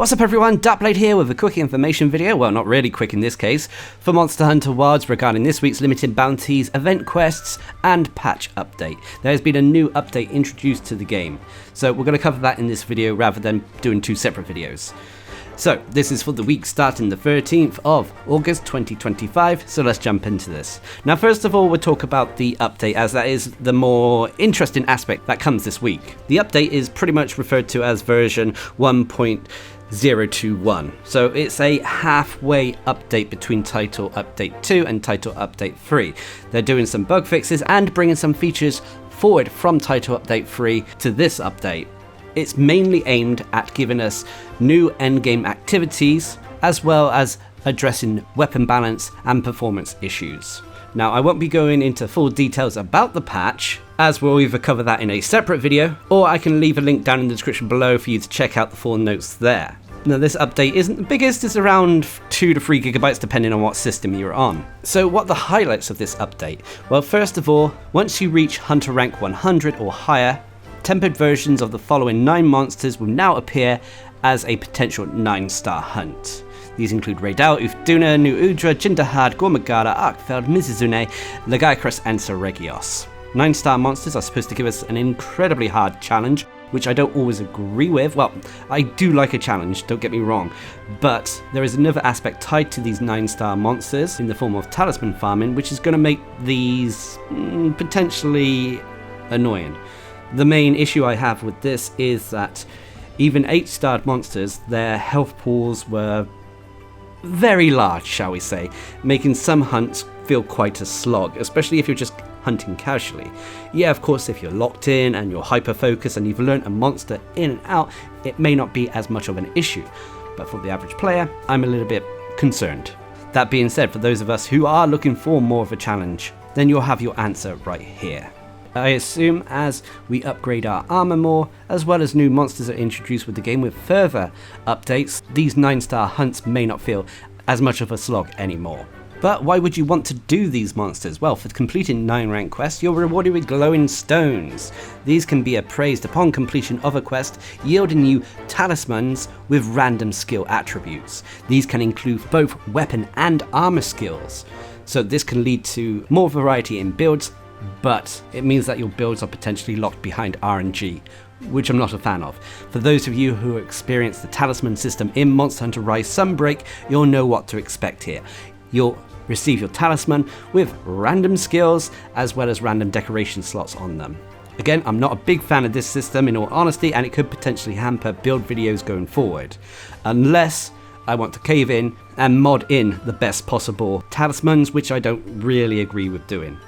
What's up everyone, Darcblade here with a quick information video, well not really quick in this case, for Monster Hunter Wilds regarding this week's limited bounties, event quests and patch update. There has been a new update introduced to the game, so we're going to cover that in this video rather than doing two separate videos. So this is for the week starting the 13th of August 2025, so let's jump into this. Now first of all we'll talk about the update, as that is the more interesting aspect that comes this week. The update is pretty much referred to as version 1.021, so it's a halfway update between Title Update 2 and Title Update 3. They're doing some bug fixes and bringing some features forward from Title Update 3 to this update. It's mainly aimed at giving us new endgame activities, as well as addressing weapon balance and performance issues. Now I won't be going into full details about the patch, as we'll either cover that in a separate video, or I can leave a link down in the description below for you to check out the full notes there. Now this update isn't the biggest, it's around 2 to 3 gigabytes depending on what system you're on. So what are the highlights of this update? Well, first of all, once you reach Hunter rank 100 or higher, tempered versions of the following 9 monsters will now appear as a potential 9-star hunt. These include Raidal, Ufduna, New Udra, Jindahad, Gormagara, Arkfeld, Mizuzune, Lagaikros and Seregios. 9-star monsters are supposed to give us an incredibly hard challenge, which I don't always agree with. Well, I do like a challenge, don't get me wrong, but there is another aspect tied to these 9-star monsters in the form of talisman farming, which is going to make these potentially annoying. The main issue I have with this is that even 8-starred monsters, their health pools were very large, shall we say, making some hunts feel quite a slog, especially if you're just hunting casually. Yeah, of course, if you're locked in and you're hyper-focused and you've learnt a monster in and out, it may not be as much of an issue, but for the average player, I'm a little bit concerned. That being said, for those of us who are looking for more of a challenge, then you'll have your answer right here. I assume as we upgrade our armor more, as well as new monsters are introduced with the game with further updates, these 9-star hunts may not feel as much of a slog anymore. But why would you want to do these monsters? Well, for completing 9 rank quests, you're rewarded with glowing stones. These can be appraised upon completion of a quest, yielding you talismans with random skill attributes. These can include both weapon and armor skills, so this can lead to more variety in builds, but it means that your builds are potentially locked behind RNG, which I'm not a fan of. For those of you who experience the talisman system in Monster Hunter Rise Sunbreak, you'll know what to expect here. You'll receive your talisman with random skills as well as random decoration slots on them. Again, I'm not a big fan of this system in all honesty, and it could potentially hamper build videos going forward, unless I want to cave in and mod in the best possible talismans, which I don't really agree with doing.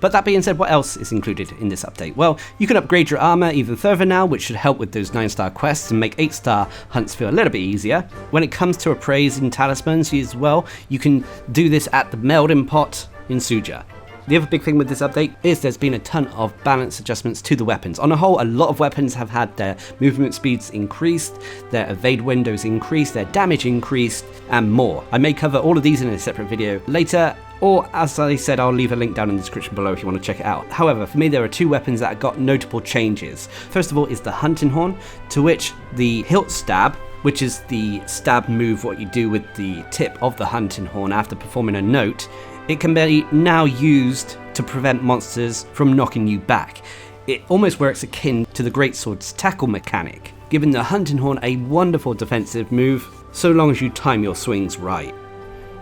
But that being said, what else is included in this update? Well, you can upgrade your armor even further now, which should help with those 9-star quests and make 8-star hunts feel a little bit easier. When it comes to appraising talismans as well, you can do this at the melding pot in Suja. The other big thing with this update is there's been a ton of balance adjustments to the weapons. On a whole, a lot of weapons have had their movement speeds increased, their evade windows increased, their damage increased, and more. I may cover all of these in a separate video later, or as I said, I'll leave a link down in the description below if you want to check it out. However, for me there are 2 weapons that got notable changes. First of all is the hunting horn, to which the hilt stab, which is the stab move what you do with the tip of the hunting horn after performing a note, it can be now used to prevent monsters from knocking you back. It almost works akin to the greatsword's tackle mechanic, giving the hunting horn a wonderful defensive move so long as you time your swings right.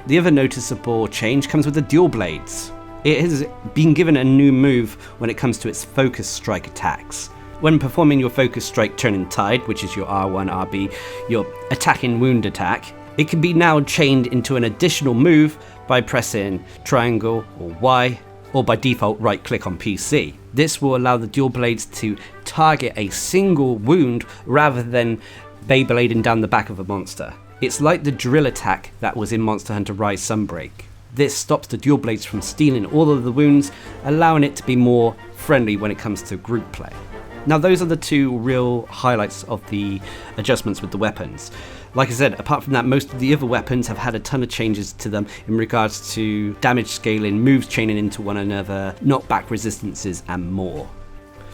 The other noticeable change comes with the dual blades. It has been given a new move when it comes to its focus strike attacks. When performing your focus strike turning tide, which is your R1, RB, your attacking wound attack, it can be now chained into an additional move by pressing triangle or Y, or by default right click on PC. This will allow the dual blades to target a single wound rather than Beyblading down the back of a monster. It's like the drill attack that was in Monster Hunter Rise Sunbreak. This stops the dual blades from stealing all of the wounds, allowing it to be more friendly when it comes to group play. Now those are the 2 real highlights of the adjustments with the weapons. Like I said, apart from that, most of the other weapons have had a ton of changes to them in regards to damage scaling, moves chaining into one another, knockback resistances and more.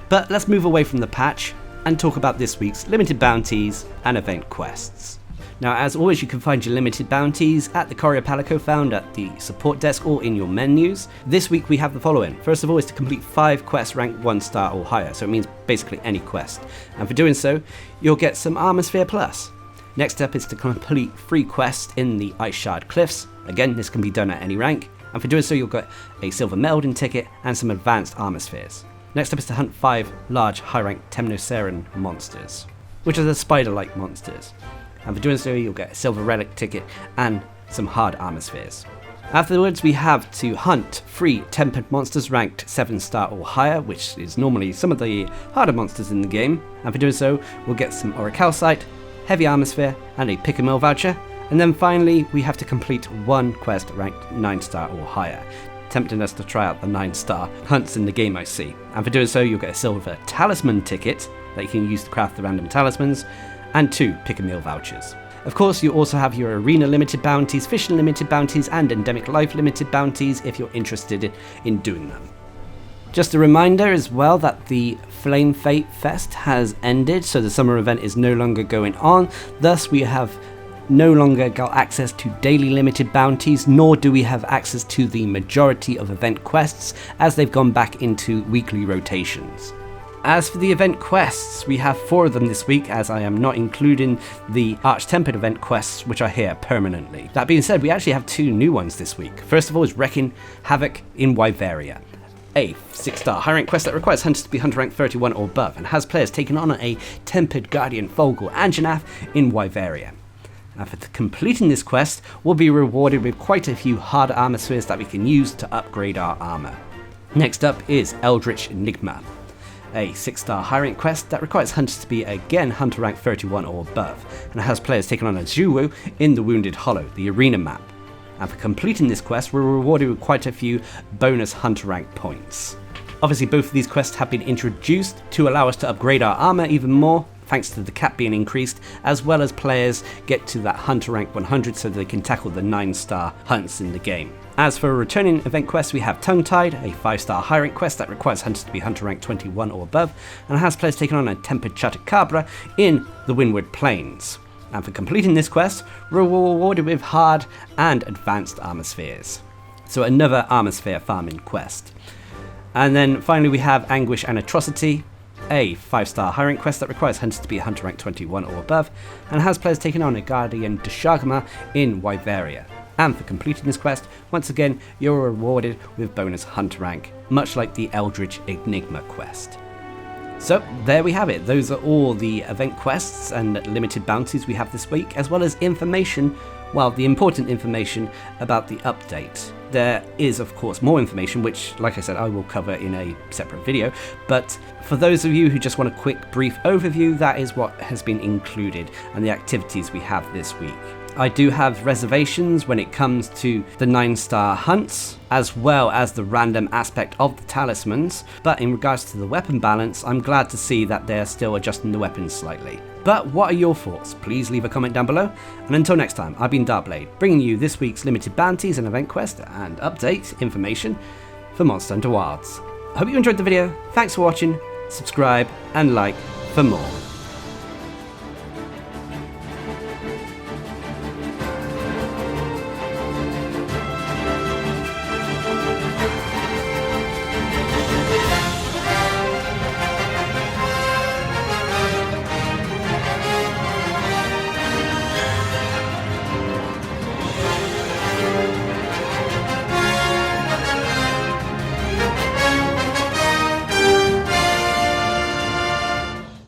But let's move away from the patch and talk about this week's limited bounties and event quests. Now, as always, you can find your limited bounties at the Courier Palico found at the support desk or in your menus. This week we have the following. First of all is to complete 5 quests ranked 1 star or higher, so it means basically any quest. And for doing so, you'll get some Armor Sphere Plus. Next up is to complete 3 quests in the Ice Shard Cliffs. Again, this can be done at any rank. And for doing so, you'll get a Silver Meldon ticket and some advanced Armor Spheres. Next up is to hunt 5 large high-ranked Temnoceran monsters, which are the spider-like monsters. And for doing so, you'll get a Silver Relic ticket and some hard Armor Spheres. Afterwards, we have to hunt 3 Tempered monsters ranked 7 star or higher, which is normally some of the harder monsters in the game. And for doing so, we'll get some Orichalcite, Heavy Armor Sphere, and a Pick-a-Mill voucher. And then finally, we have to complete 1 quest ranked 9 star or higher, tempting us to try out the 9 star hunts in the game, I see. And for doing so, you'll get a Silver Talisman ticket that you can use to craft the random talismans, and 2 Pick-a-Mill vouchers. Of course, you also have your Arena limited bounties, Fishing limited bounties, and Endemic Life limited bounties if you're interested in doing them. Just a reminder as well that the Flame Fate Fest has ended, so the summer event is no longer going on. Thus, we have no longer got access to daily limited bounties, nor do we have access to the majority of event quests, as they've gone back into weekly rotations. As for the event quests, we have 4 of them this week, as I am not including the Arch-Tempered event quests, which are here permanently. That being said, we actually have 2 new ones this week. First of all is Wrecking Havoc in Wyveria, a 6-star high rank quest that requires hunters to be hunter rank 31 or above, and has players taking on a Tempered Guardian Fogel Anjanath in Wyveria. After completing this quest, we'll be rewarded with quite a few hard armor spheres that we can use to upgrade our armor. Next up is Eldritch Enigma, a 6-star high rank quest that requires hunters to be again hunter rank 31 or above, and has players taking on a Zhuwu in the Wounded Hollow, the arena map. And for completing this quest, we're rewarded with quite a few bonus hunter rank points. Obviously, both of these quests have been introduced to allow us to upgrade our armor even more, thanks to the cap being increased, as well as players get to that hunter rank 100 so they can tackle the 9-star hunts in the game. As for returning event quests, we have Tongue-Tied, a 5-star high rank quest that requires hunters to be hunter rank 21 or above, and has players taking on a Tempered Chupacabra in the Windward Plains. And for completing this quest, we're rewarded with hard and advanced armor spheres. So another armor sphere farming quest. And then finally we have Anguish and Atrocity, a 5-star high rank quest that requires hunters to be a hunter rank 21 or above, and has players taking on a Guardian Deshagma in Wyveria. And for completing this quest, once again, you're rewarded with bonus hunter rank, much like the Eldritch Enigma quest. So there we have it. Those are all the event quests and limited bounties we have this week, as well as information, well, the important information about the update. There is, of course, more information, which, like I said, I will cover in a separate video. But for those of you who just want a quick, brief overview, that is what has been included and the activities we have this week. I do have reservations when it comes to the 9-star hunts, as well as the random aspect of the talismans, but in regards to the weapon balance, I'm glad to see that they're still adjusting the weapons slightly. But what are your thoughts? Please leave a comment down below, and until next time, I've been Darcblade, bringing you this week's limited bounties and event quest and update information for Monster Hunter Wilds. I hope you enjoyed the video, thanks for watching, subscribe and like for more.